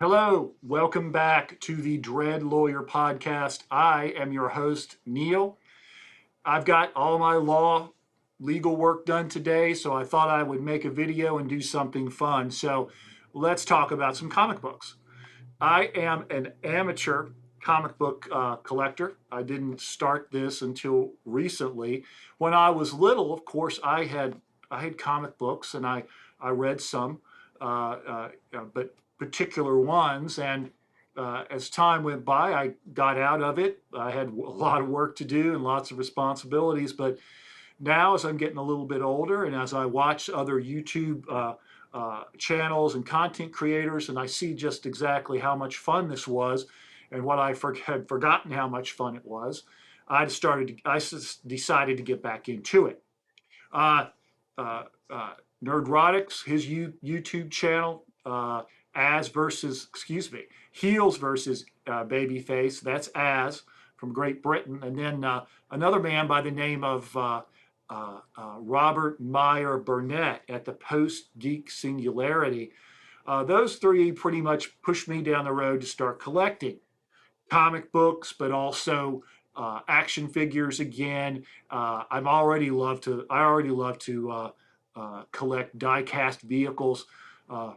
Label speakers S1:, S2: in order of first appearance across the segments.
S1: Hello, welcome back to the Dread Lawyer podcast. I am your host, Neil. I've got all my legal work done today, so I thought I would make a video and do something fun. So let's talk about some comic books. I am an amateur comic book collector. I didn't start this until recently. When I was little, of course, I had comic books and I read some, but particular ones. And as time went by, I got out of it. I had a lot of work to do and lots of responsibilities. But now, as I'm getting a little bit older, and as I watch other YouTube channels and content creators, and I see just exactly how much fun this was, and what had forgotten how much fun it was, I decided to get back into it. Uh, uh, Nerdrotics, his YouTube channel, Heels versus Babyface. That's Az from Great Britain, and then another man by the name of Robert Meyer Burnett at the Post Geek Singularity. Those three pretty much pushed me down the road to start collecting comic books, but also action figures again. I already love to collect die-cast vehicles,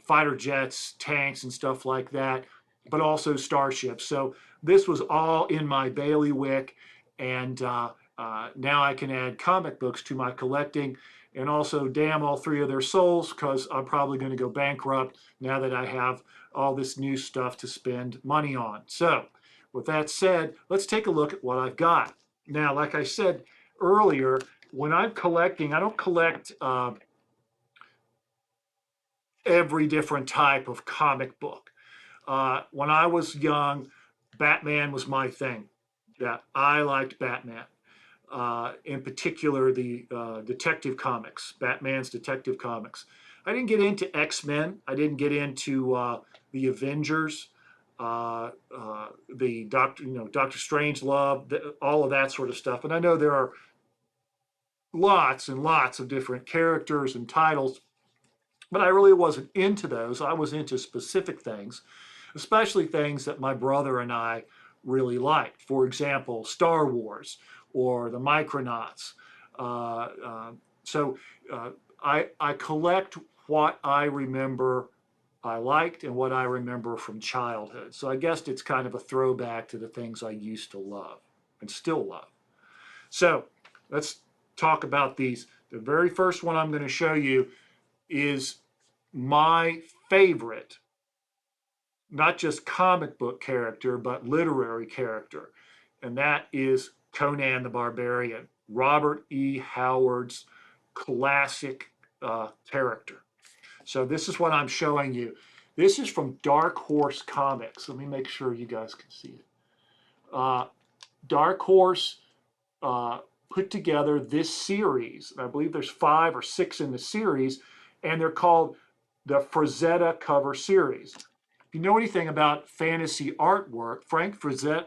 S1: fighter jets, tanks, and stuff like that, but also starships. So this was all in my bailiwick, and now I can add comic books to my collecting, and also damn all three of their souls, because I'm probably going to go bankrupt now that I have all this new stuff to spend money on. So with that said, let's take a look at what I've got. Now, like I said earlier, when I'm collecting, I don't collect every different type of comic book. When I was young, Batman was my thing. Yeah, I liked Batman. In particular, the detective comics, Batman's detective comics. I didn't get into X-Men. I didn't get into the Avengers, the Doctor Strangelove, all of that sort of stuff. And I know there are lots and lots of different characters and titles, but I really wasn't into those. I was into specific things, especially things that my brother and I really liked. For example, Star Wars or the Micronauts. Uh, uh, so I collect what I remember I liked and what I remember from childhood. So I guess it's kind of a throwback to the things I used to love and still love. So let's talk about these. The very first one I'm going to show you is my favorite, not just comic book character, but literary character, and that is Conan the Barbarian, Robert E. Howard's classic character. So this is what I'm showing you. This is from Dark Horse Comics. Let me make sure you guys can see it. Uh, Dark Horse uh, put together this series. I believe there's 5 or 6 in the series, and they're called the Frazetta cover series. If you know anything about fantasy artwork, Frank Frazetta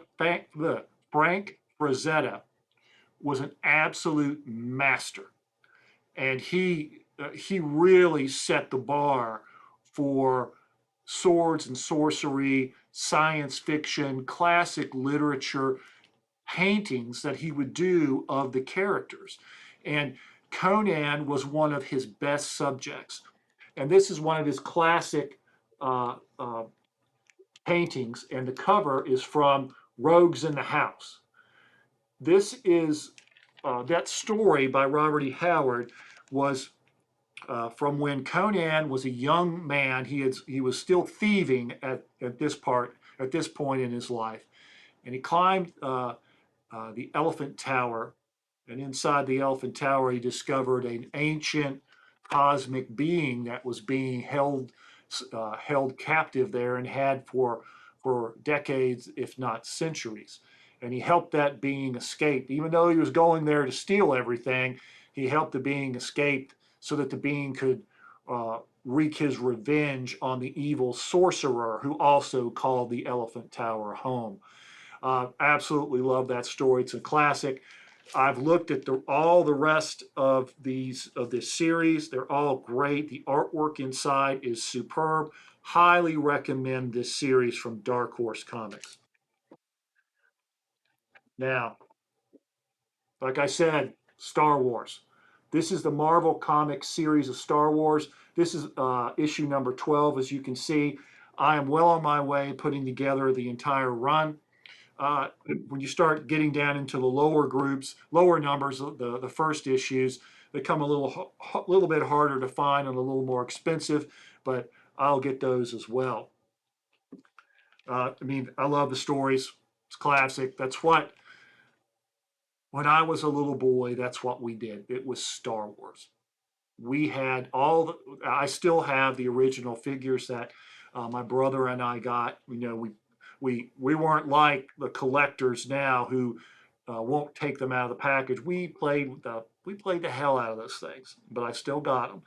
S1: was an absolute master, and he really set the bar for swords and sorcery, science fiction, classic literature paintings that he would do of the characters. And Conan was one of his best subjects. And this is one of his classic uh, uh, paintings, and the cover is from Rogues in the House. This is that story by Robert E. Howard was from when Conan was a young man. He was still thieving at this point in his life, and he climbed the Elephant Tower. And inside the Elephant Tower, he discovered an ancient cosmic being that was being held captive there and had for decades, if not centuries. And he helped that being escape. Even though he was going there to steal everything, he helped the being escape so that the being could wreak his revenge on the evil sorcerer who also called the Elephant Tower home. Absolutely love that story. It's a classic. I've looked at all the rest of this series. They're all great. The artwork inside is superb. highly recommend this series from Dark Horse Comics. Now, like I said, Star Wars. This is the Marvel Comics series of Star Wars. This is issue number 12, as you can see. I am well on my way putting together the entire run. When you start getting down into the lower groups, lower numbers, the first issues, they come a little bit harder to find and a little more expensive, but I'll get those as well. I mean, I love the stories. It's classic. That's what, when I was a little boy, that's what we did. It was Star Wars. We had I still have the original figures that my brother and I got. You know, we weren't like the collectors now who won't take them out of the package. We played the hell out of those things, but I still got them.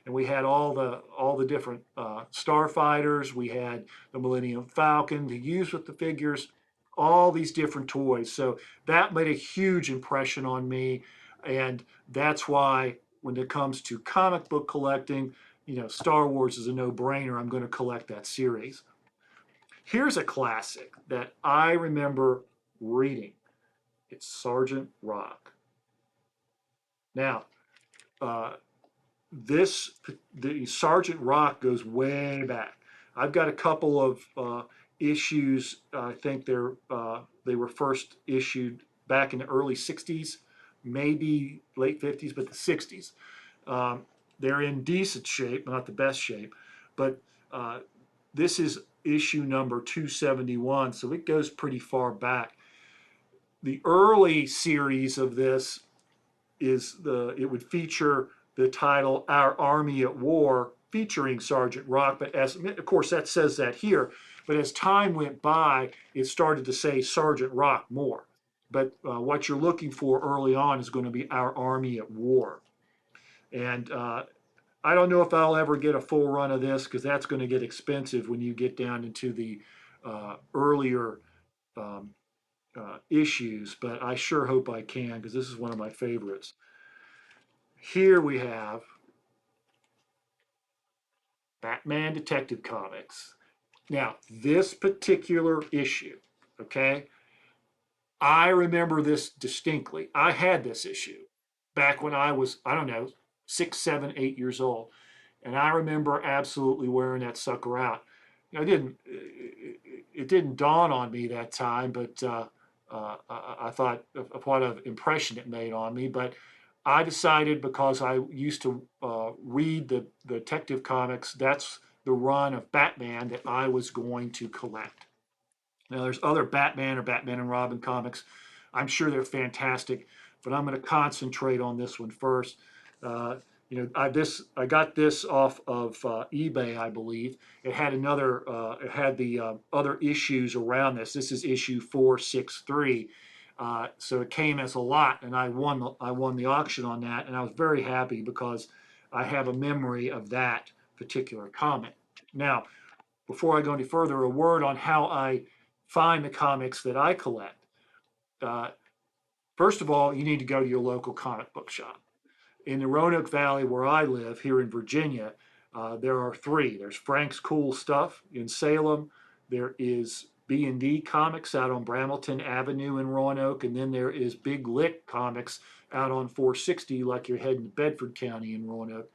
S1: And we had all the different starfighters. We had the Millennium Falcon to use with the figures, all these different toys. So that made a huge impression on me, and that's why when it comes to comic book collecting, you know, Star Wars is a no-brainer. I'm going to collect that series. Here's a classic that I remember reading. It's Sergeant Rock. Now, uh, this the Sergeant Rock goes way back. I've got a couple of issues. I think they were first issued back in the early '60s, maybe late '50s, but the '60s. Um, they're in decent shape, not the best shape, but uh, this is issue number 271, so it goes pretty far back. The early series of this it would feature the title Our Army at War, featuring Sergeant Rock, but as of course that says that here, but as time went by, it started to say Sergeant Rock more. But what you're looking for early on is going to be Our Army at War. And I don't know if I'll ever get a full run of this because that's going to get expensive when you get down into the earlier um, issues, but I sure hope I can because this is one of my favorites. Here we have Batman Detective Comics. Now, this particular issue, okay, I remember this distinctly. I had this issue back when I was, I don't know, 6, 7, 8 years old. And I remember absolutely wearing that sucker out. You know, it didn't dawn on me that time, but I thought of what an impression it made on me. But I decided, because I used to read the Detective Comics, that's the run of Batman that I was going to collect. Now, there's other Batman or Batman and Robin comics. I'm sure they're fantastic, but I'm going to concentrate on this one first. Uh, you know, I got this off of eBay, I believe. It had it had the other issues around this. This is issue 463. So it came as a lot, and I won the auction on that, and I was very happy because I have a memory of that particular comic. Now, before I go any further, a word on how I find the comics that I collect. Uh, First of all, you need to go to your local comic book shop. In the Roanoke Valley, where I live here in Virginia, there are three. There's Frank's Cool Stuff in Salem. There is B&D Comics out on Brambleton Avenue in Roanoke, and then there is Big Lick Comics out on 460, like you're heading to Bedford County in Roanoke.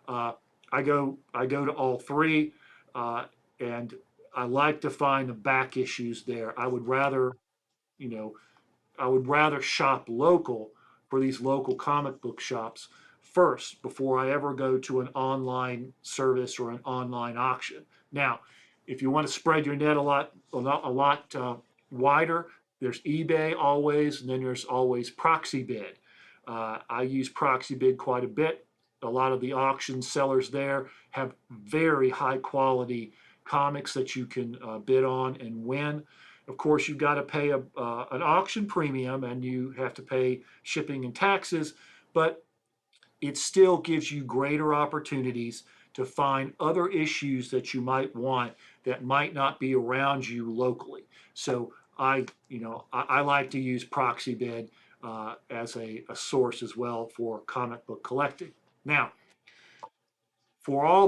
S1: Uh, I go to all three, uh, and I like to find the back issues there. You know, I would rather shop local for these local comic book shops first before I ever go to an online service or an online auction. Now, if you want to spread your net a lot wider, there's eBay always, and then there's always Proxibid. I use Proxibid quite a bit. A lot of the auction sellers there have very high quality comics that you can bid on and win. Of course, you've got to pay an auction premium, and you have to pay shipping and taxes, but it still gives you greater opportunities to find other issues that you might want that might not be around you locally. So I like to use Proxibid as a source as well for comic book collecting. Now, for all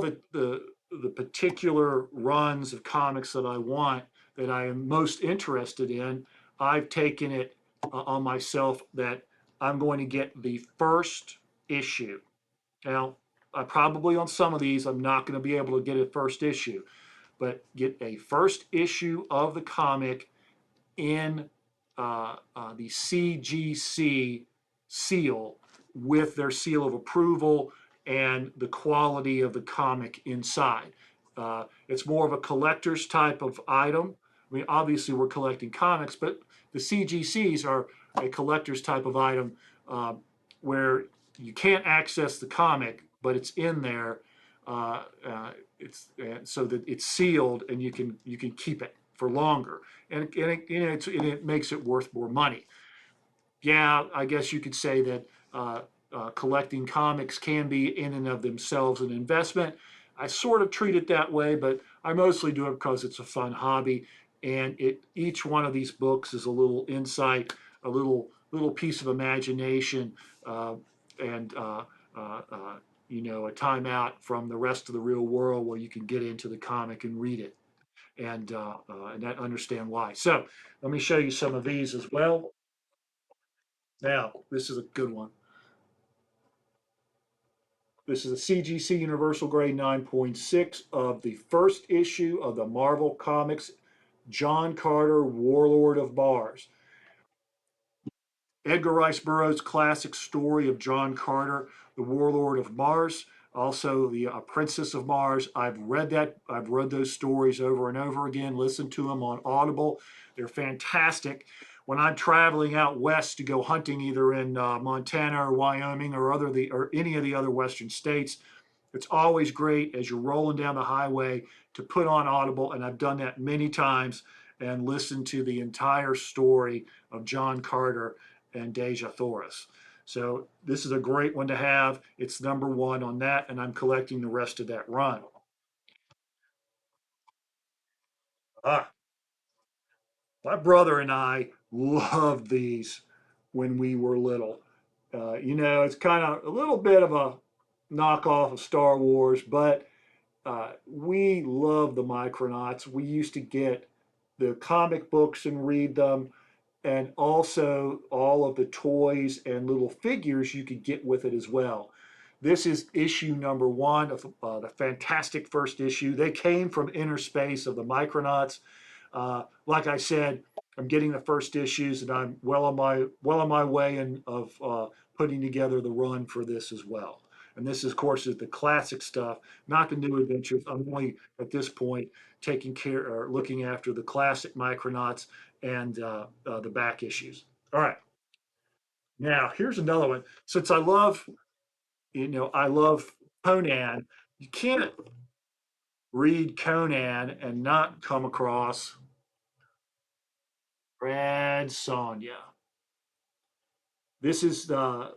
S1: the particular runs of comics that I want, that I am most interested in, I've taken it on myself that I'm going to get the first issue. Now, I probably on some of these, I'm not going to be able to get a first issue, but get a first issue of the comic in the CGC seal with their seal of approval and the quality of the comic inside. It's more of a collector's type of item. I mean, obviously, we're collecting comics, but the CGCs are a collector's type of item where you can't access the comic, but it's in there. It's so that it's sealed and you can keep it for longer, and it makes it worth more money. Yeah, I guess you could say that collecting comics can be in and of themselves an investment. I sort of treat it that way, but I mostly do it because it's a fun hobby, and each one of these books is a little insight, a little piece of imagination, uh, and a timeout from the rest of the real world where you can get into the comic and read it and understand why. So let me show you some of these as well. Now, this is a good one. This is a CGC Universal Grade 9.6 of the first issue of the Marvel Comics John Carter, Warlord of Mars. Edgar Rice Burroughs' classic story of John Carter, the Warlord of Mars, also the Princess of Mars. I've read that. I've read those stories over and over again, listened to them on Audible. They're fantastic. When I'm traveling out west to go hunting, either in Montana or Wyoming or any of the other western states, it's always great as you're rolling down the highway to put on Audible, and I've done that many times and listened to the entire story of John Carter and Dejah Thoris. So this is a great one to have. It's number one on that, and I'm collecting the rest of that run. Ah, my brother and I loved these when we were little. It's kind of a little bit of a knockoff of Star Wars, but we love the Micronauts. We used to get the comic books and read them, and also all of the toys and little figures you could get with it as well. This is issue number one of the fantastic first issue. They came from inner space of the Micronauts. Like I said, I'm getting the first issues, and I'm well on my way of putting together the run for this as well. And this, of course, is the classic stuff, not the new adventures. I'm only at this point taking care or looking after the classic Micronauts and the back issues. All right, now here's another one. Since I love Conan. You can't read Conan and not come across Red Sonja. This is the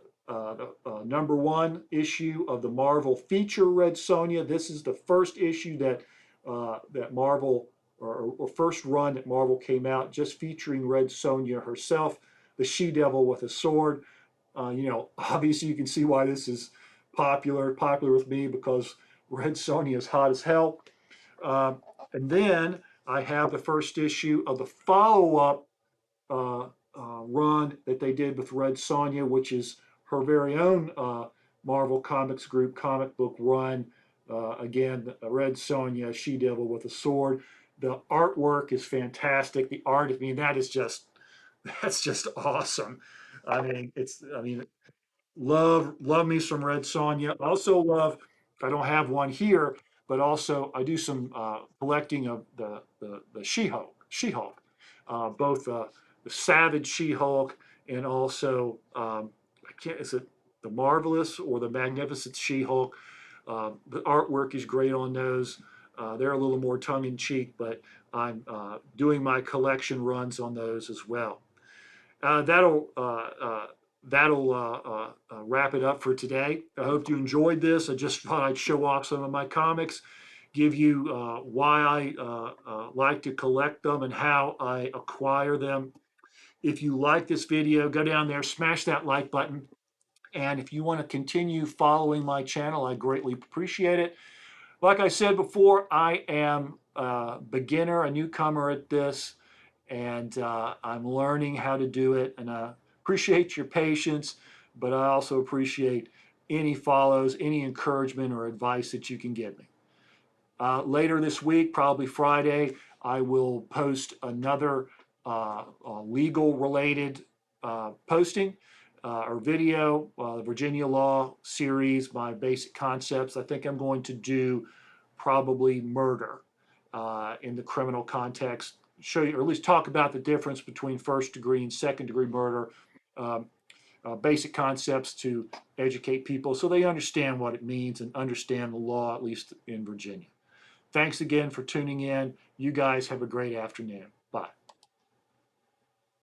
S1: number one issue of the Marvel feature Red Sonja. This is the first issue that Marvel or first run that Marvel came out just featuring Red Sonja herself, the she-devil with a sword. Obviously you can see why this is popular with me because Red Sonja is hot as hell. Uh, and then I have the first issue of the follow-up uh, run that they did with Red Sonja, which is her very own Marvel Comics Group comic book run. Again, Red Sonja, she-devil with a sword. The artwork is fantastic. The art, I mean, that's just awesome. I mean, love me some Red Sonja. Also love, I don't have one here, but also I do some collecting of the She-Hulk, both the Savage She-Hulk and also I can't is it the Marvelous or the Magnificent She-Hulk. The artwork is great on those. They're a little more tongue in cheek, but I'm doing my collection runs on those as well. Uh, that'll uh, uh, that'll wrap it up for today. I hope you enjoyed this. I just thought I'd show off some of my comics, give you why I like to collect them and how I acquire them. If you like this video, go down there, smash that like button. And if you want to continue following my channel, I greatly appreciate it. Like I said before, I am a beginner, a newcomer at this, and I'm learning how to do it. And I appreciate your patience, but I also appreciate any follows, any encouragement or advice that you can give me. Later this week, probably Friday, I will post another legal related posting or video, Virginia law series, my basic concepts. I think I'm going to do probably murder in the criminal context, show you, or at least talk about the difference between first degree and second degree murder. Um, Basic concepts to educate people so they understand what it means and understand the law, at least in Virginia. Thanks again for tuning in. You guys have a great afternoon.